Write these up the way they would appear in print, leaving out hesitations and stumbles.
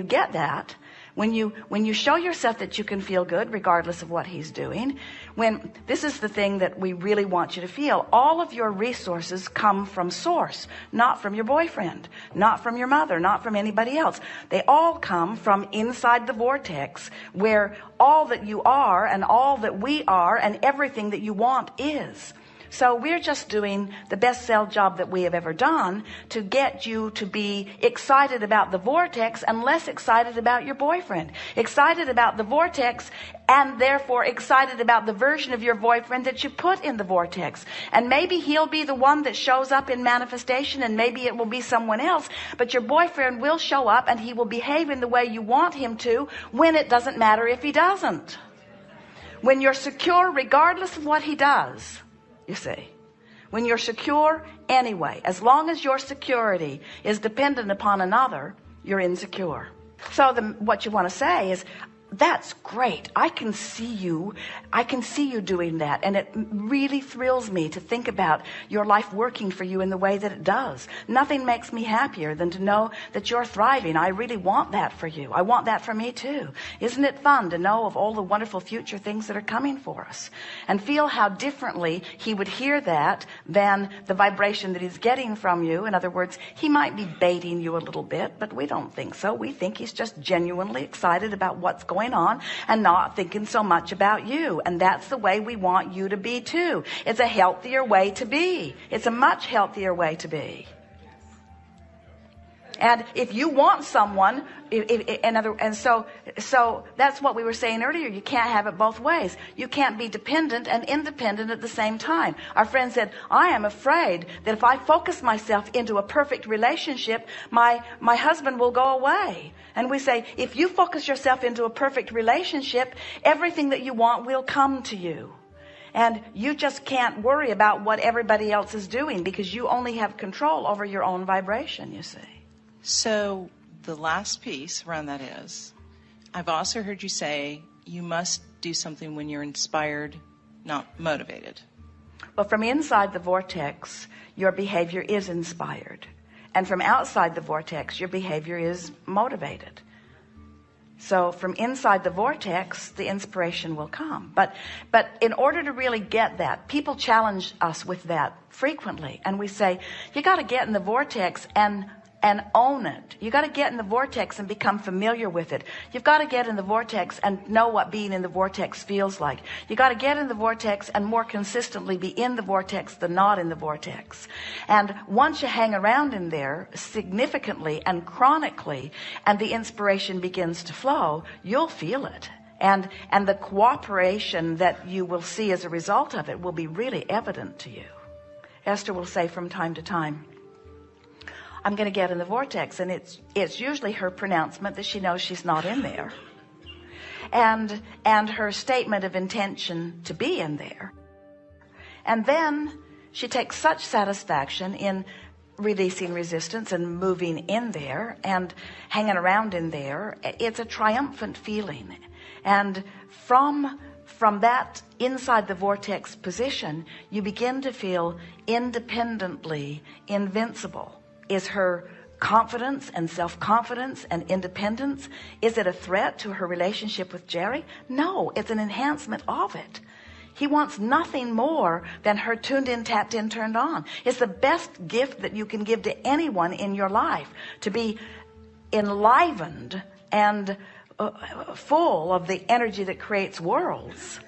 get that, when you show yourself that you can feel good regardless of what he's doing, when this is the thing that we really want you to feel, all of your resources come from source, not from your boyfriend, not from your mother, not from anybody else. They all come from inside the vortex, where all that you are and all that we are and everything that you want is. So we're just doing the best sell job that we have ever done to get you to be excited about the vortex and less excited about your boyfriend. Excited about the vortex and therefore excited about the version of your boyfriend that you put in the vortex. And maybe he'll be the one that shows up in manifestation, and maybe it will be someone else. But your boyfriend will show up and he will behave in the way you want him to, when it doesn't matter if he doesn't. When you're secure regardless of what he does. You see, when you're secure anyway, as long as your security is dependent upon another, you're insecure. So what you want to say is, that's great. I can see you doing that. And it really thrills me to think about your life working for you in the way that it does. Nothing makes me happier than to know that you're thriving. I really want that for you. I want that for me too. Isn't it fun to know of all the wonderful future things that are coming for us? And feel how differently he would hear that than the vibration that he's getting from you. In other words, he might be baiting you a little bit, but we don't think so. We think he's just genuinely excited about what's going on and not thinking so much about you. And that's the way we want you to be too. It's a healthier way to be. It's a much healthier way to be. And if you want someone, so that's what we were saying earlier. You can't have it both ways. You can't be dependent and independent at the same time. Our friend said, I am afraid that if I focus myself into a perfect relationship, my husband will go away. And we say, if you focus yourself into a perfect relationship, everything that you want will come to you. And you just can't worry about what everybody else is doing, because you only have control over your own vibration, you see. So the last piece around that is, I've also heard you say you must do something when you're inspired, not motivated. Well, from inside the vortex, your behavior is inspired. And from outside the vortex, your behavior is motivated. So from inside the vortex, the inspiration will come. But in order to really get that, people challenge us with that frequently. And we say, you got to get in the vortex and own it. You got to get in the vortex and become familiar with it. You've got to get in the vortex and know what being in the vortex feels like. You got to get in the vortex and more consistently be in the vortex than not in the vortex. And once you hang around in there significantly and chronically, and the inspiration begins to flow, you'll feel it. And the cooperation that you will see as a result of it will be really evident to you. Esther will say from time to time, I'm going to get in the vortex. And it's usually her pronouncement that she knows she's not in there. And her statement of intention to be in there. And then she takes such satisfaction in releasing resistance and moving in there and hanging around in there. It's a triumphant feeling. And from that inside the vortex position, you begin to feel independently invincible. Is her confidence and self-confidence and independence, is it a threat to her relationship with Jerry? No, it's an enhancement of it. He wants nothing more than her tuned in, tapped in, turned on. It's the best gift that you can give to anyone in your life, to be enlivened and full of the energy that creates worlds,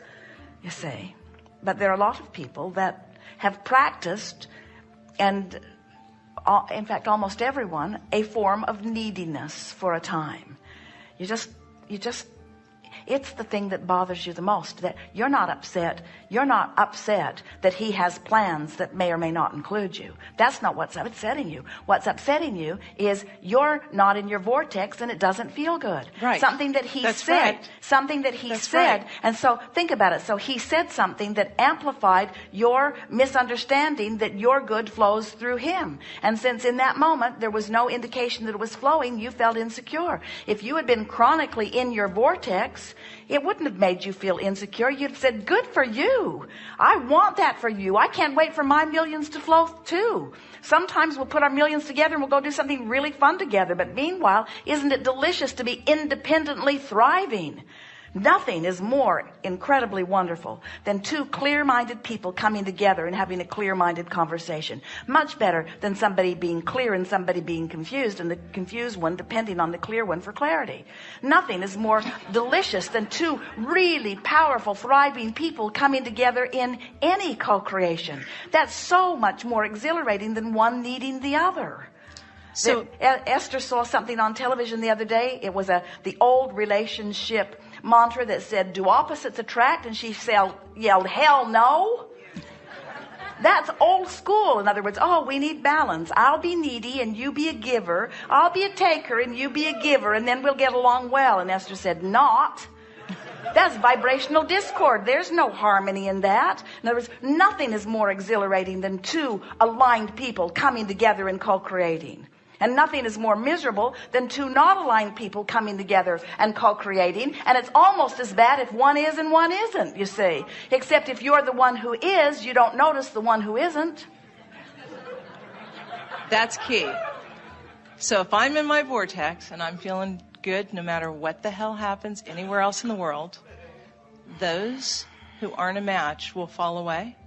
you see. But there are a lot of people that have practiced, and in fact, almost everyone, a form of neediness for a time. You just, it's the thing that bothers you the most, that you're not upset that he has plans that may or may not include you. That's not what's upsetting you. What's upsetting you is you're not in your vortex and it doesn't feel good. Right. Something that he That's said, right. something that he That's said. right. And so think about it. So he said something that amplified your misunderstanding that your good flows through him. And since in that moment there was no indication that it was flowing, you felt insecure. If you had been chronically in your vortex, worse. It wouldn't have made you feel insecure. You'd have said, good for you. I want that for you. I can't wait for my millions to flow too. Sometimes we'll put our millions together and we'll go do something really fun together. But meanwhile, isn't it delicious to be independently thriving? Nothing is more incredibly wonderful than two clear-minded people coming together and having a clear-minded conversation. Much better than somebody being clear and somebody being confused, and the confused one depending on the clear one for clarity. Nothing is more delicious than two really powerful, thriving people coming together in any co-creation. That's so much more exhilarating than one needing the other. So Esther saw something on television the other day. It was the old relationship mantra that said, do opposites attract? And she yelled, hell no. That's old school. In other words, we need balance. I'll be needy and you be a giver. I'll be a taker and you be a giver, and then we'll get along well. And Esther said, not. That's vibrational discord. There's no harmony in that. In other words, nothing is more exhilarating than two aligned people coming together and co-creating. And nothing is more miserable than two not aligned people coming together and co-creating. And it's almost as bad if one is and one isn't, you see. Except if you're the one who is, you don't notice the one who isn't. That's key. So if I'm in my vortex and I'm feeling good no matter what the hell happens anywhere else in the world, those who aren't a match will fall away?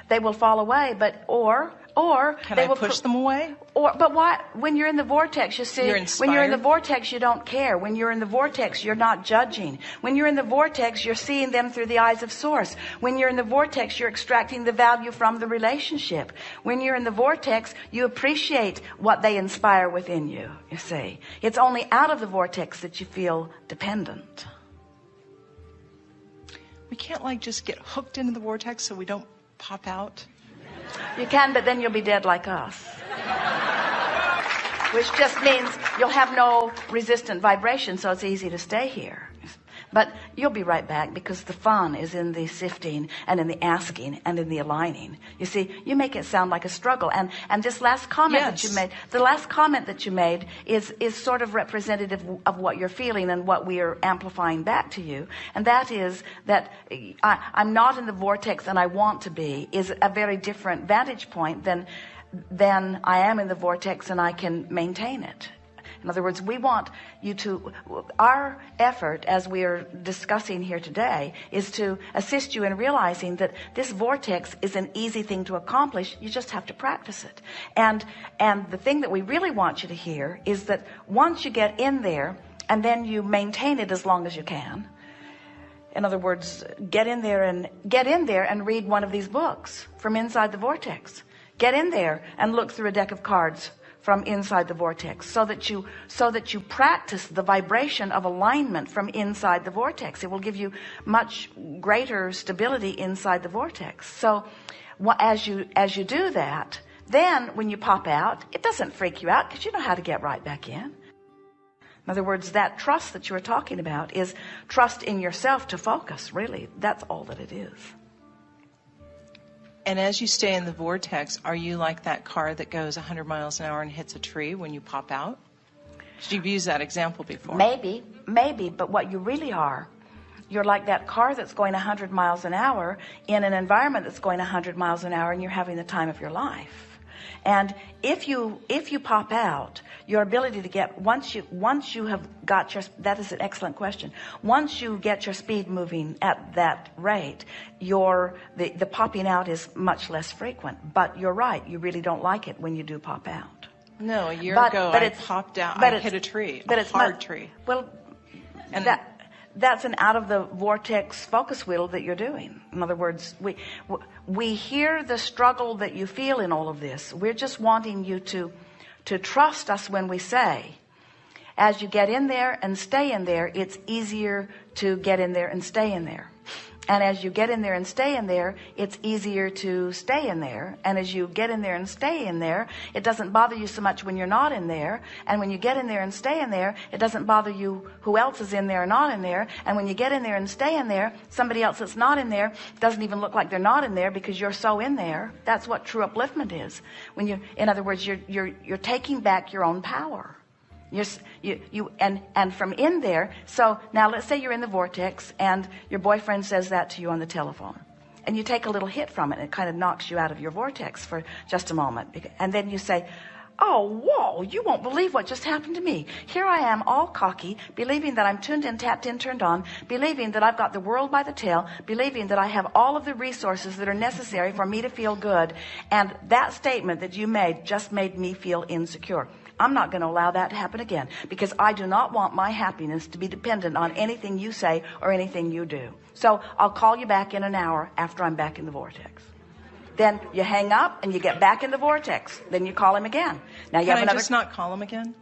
They will fall away, but or can they I will push them away? But why? When you're in the vortex, you see, when you're in the vortex, you don't care. When you're in the vortex, you're not judging. When you're in the vortex, you're seeing them through the eyes of source. When you're in the vortex, you're extracting the value from the relationship. When you're in the vortex, you appreciate what they inspire within you, you see. It's only out of the vortex that you feel dependent. We can't just get hooked into the vortex so we don't pop out? You can, but then you'll be dead like us. Which just means you'll have no resistant vibration, so it's easy to stay here. But you'll be right back, because the fun is in the sifting and in the asking and in the aligning. You see, you make it sound like a struggle. And this last comment that you made, the last comment that you made is sort of representative of what you're feeling and what we are amplifying back to you. And that is that I'm not in the vortex and I want to be is a very different vantage point than I am in the vortex and I can maintain it. In other words, we want you to, our effort as we are discussing here today is to assist you in realizing that this vortex is an easy thing to accomplish. You just have to practice it. And the thing that we really want you to hear is that once you get in there and then you maintain it as long as you can. In other words, get in there and read one of these books from inside the vortex. Get in there and look through a deck of cards from inside the vortex, so that you practice the vibration of alignment from inside the vortex. It will give you much greater stability inside the vortex. So as you do that, then when you pop out, it doesn't freak you out, because you know how to get right back in. In other words, that trust that you were talking about is trust in yourself to focus, really. That's all that it is. And as you stay in the vortex, are you like that car that goes 100 miles an hour and hits a tree when you pop out? You've used that example before. Maybe, but what you really are, you're like that car that's going 100 miles an hour in an environment that's going 100 miles an hour, and you're having the time of your life. And if you pop out, your ability to get, once you have got your, that is an excellent question. Once you get your speed moving at that rate, the popping out is much less frequent. But you're right, you really don't like it when you do pop out. No, a year ago I popped out, I hit a tree, a hard tree. Well, and that's an out of the vortex focus wheel that you're doing. In other words, we hear the struggle that you feel in all of this. We're just wanting you to trust us when we say, as you get in there and stay in there, it's easier to get in there and stay in there. And as you get in there and stay in there, it's easier to stay in there. And as you get in there and stay in there, it doesn't bother you so much when you're not in there. And when you get in there and stay in there, it doesn't bother you who else is in there or not in there. And when you get in there and stay in there, somebody else that's not in there doesn't even look like they're not in there, because you're so in there. That's what true upliftment is. In other words, you're taking back your own power. And from in there, so now let's say you're in the vortex and your boyfriend says that to you on the telephone. And you take a little hit from it and it kind of knocks you out of your vortex for just a moment. And then you say, oh, whoa, you won't believe what just happened to me. Here I am all cocky, believing that I'm tuned in, tapped in, turned on, believing that I've got the world by the tail, believing that I have all of the resources that are necessary for me to feel good. And that statement that you made just made me feel insecure. I'm not going to allow that to happen again, because I do not want my happiness to be dependent on anything you say or anything you do. So I'll call you back in an hour after I'm back in the vortex. Then you hang up and you get back in the vortex. Then you call him again. Now you Can have I another. just not call him again?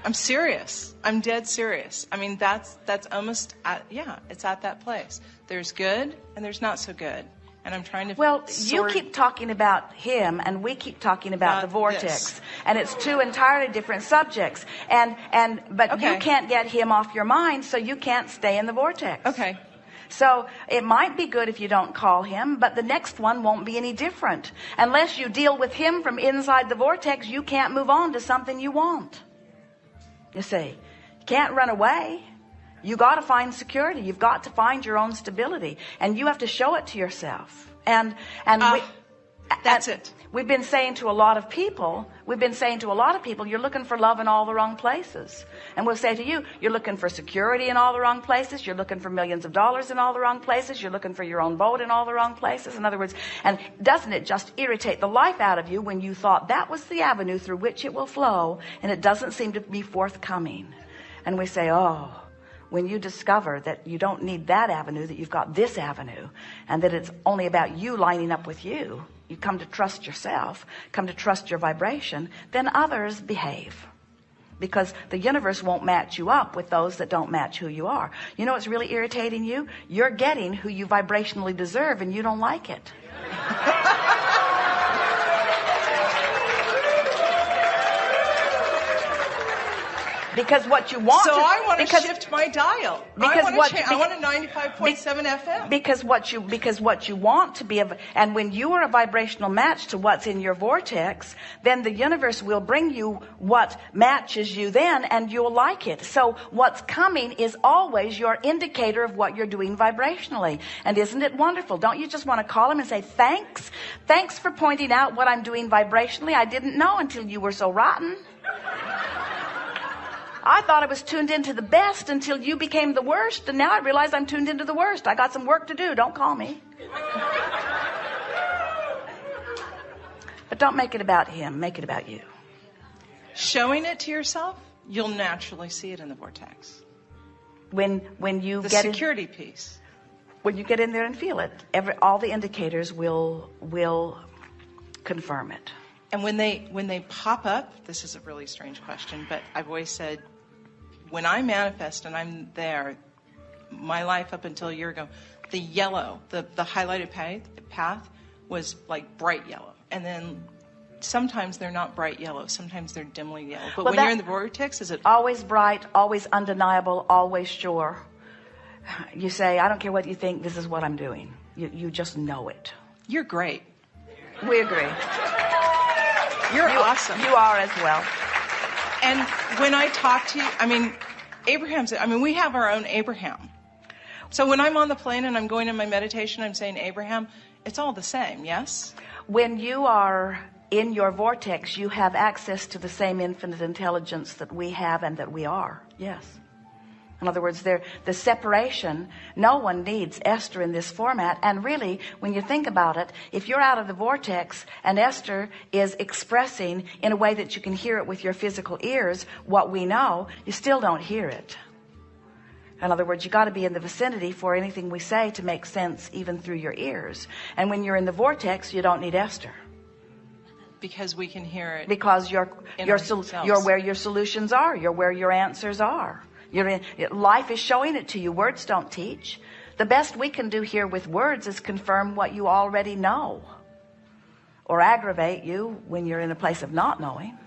I'm serious. I'm dead serious. I mean, that's almost it's at that place. There's good and there's not so good. And I'm trying to you keep talking about him and we keep talking about the vortex. This. And it's two entirely different subjects. But Okay. you can't get him off your mind, so you can't stay in the vortex. Okay. So it might be good if you don't call him, but the next one won't be any different. Unless you deal with him from inside the vortex, you can't move on to something you want. You see, you can't run away. You got to find security. You've got to find your own stability, and you have to show it to yourself. That's it. We've been saying to a lot of people, you're looking for love in all the wrong places. And we'll say to you, you're looking for security in all the wrong places. You're looking for millions of dollars in all the wrong places. You're looking for your own boat in all the wrong places. In other words, and doesn't it just irritate the life out of you when you thought that was the avenue through which it will flow, and it doesn't seem to be forthcoming? And we say, oh, when you discover that you don't need that avenue, that you've got this avenue, and that it's only about you lining up with you, you come to trust yourself, come to trust your vibration, then others behave. Because the universe won't match you up with those that don't match who you are. You know what's really irritating you? You're getting who you vibrationally deserve, and you don't like it. Because what you want So to, I want to because, shift my dial. Because I want a 95.7 FM. Because what you want to be, and when you are a vibrational match to what's in your vortex, then the universe will bring you what matches you then, and you'll like it. So what's coming is always your indicator of what you're doing vibrationally. And isn't it wonderful? Don't you just want to call him and say, thanks for pointing out what I'm doing vibrationally. I didn't know until you were so rotten. I thought I was tuned into the best until you became the worst, and now I realize I'm tuned into the worst. I got some work to do. Don't call me. But don't make it about him. Make it about you. Showing it to yourself, you'll naturally see it in the vortex. When you The get security piece. when you get in there and feel it, all the indicators will confirm it. And when they pop up, this is a really strange question, but I've always said, when I manifest and I'm there, my life up until a year ago, the yellow, the highlighted path was like bright yellow. And then sometimes they're not bright yellow. Sometimes they're dimly yellow. But when you're in the vortex, is it always bright, always undeniable, always sure? You say, I don't care what you think, this is what I'm doing. You just know it. You're great. We agree. You're awesome. You are as well. And when I talk to you, we have our own Abraham. So when I'm on the plane and I'm going in my meditation, I'm saying Abraham, it's all the same, yes? When you are in your vortex, you have access to the same infinite intelligence that we have and that we are, yes. In other words, the separation, no one needs Esther in this format. And really, when you think about it, if you're out of the vortex and Esther is expressing in a way that you can hear it with your physical ears what we know, you still don't hear it. In other words, you got to be in the vicinity for anything we say to make sense even through your ears. And when you're in the vortex, you don't need Esther. Because we can hear it. Because you're where your solutions are. You're where your answers are. Life is showing it to you. Words don't teach. The best we can do here with words is confirm what you already know, or aggravate you when you're in a place of not knowing.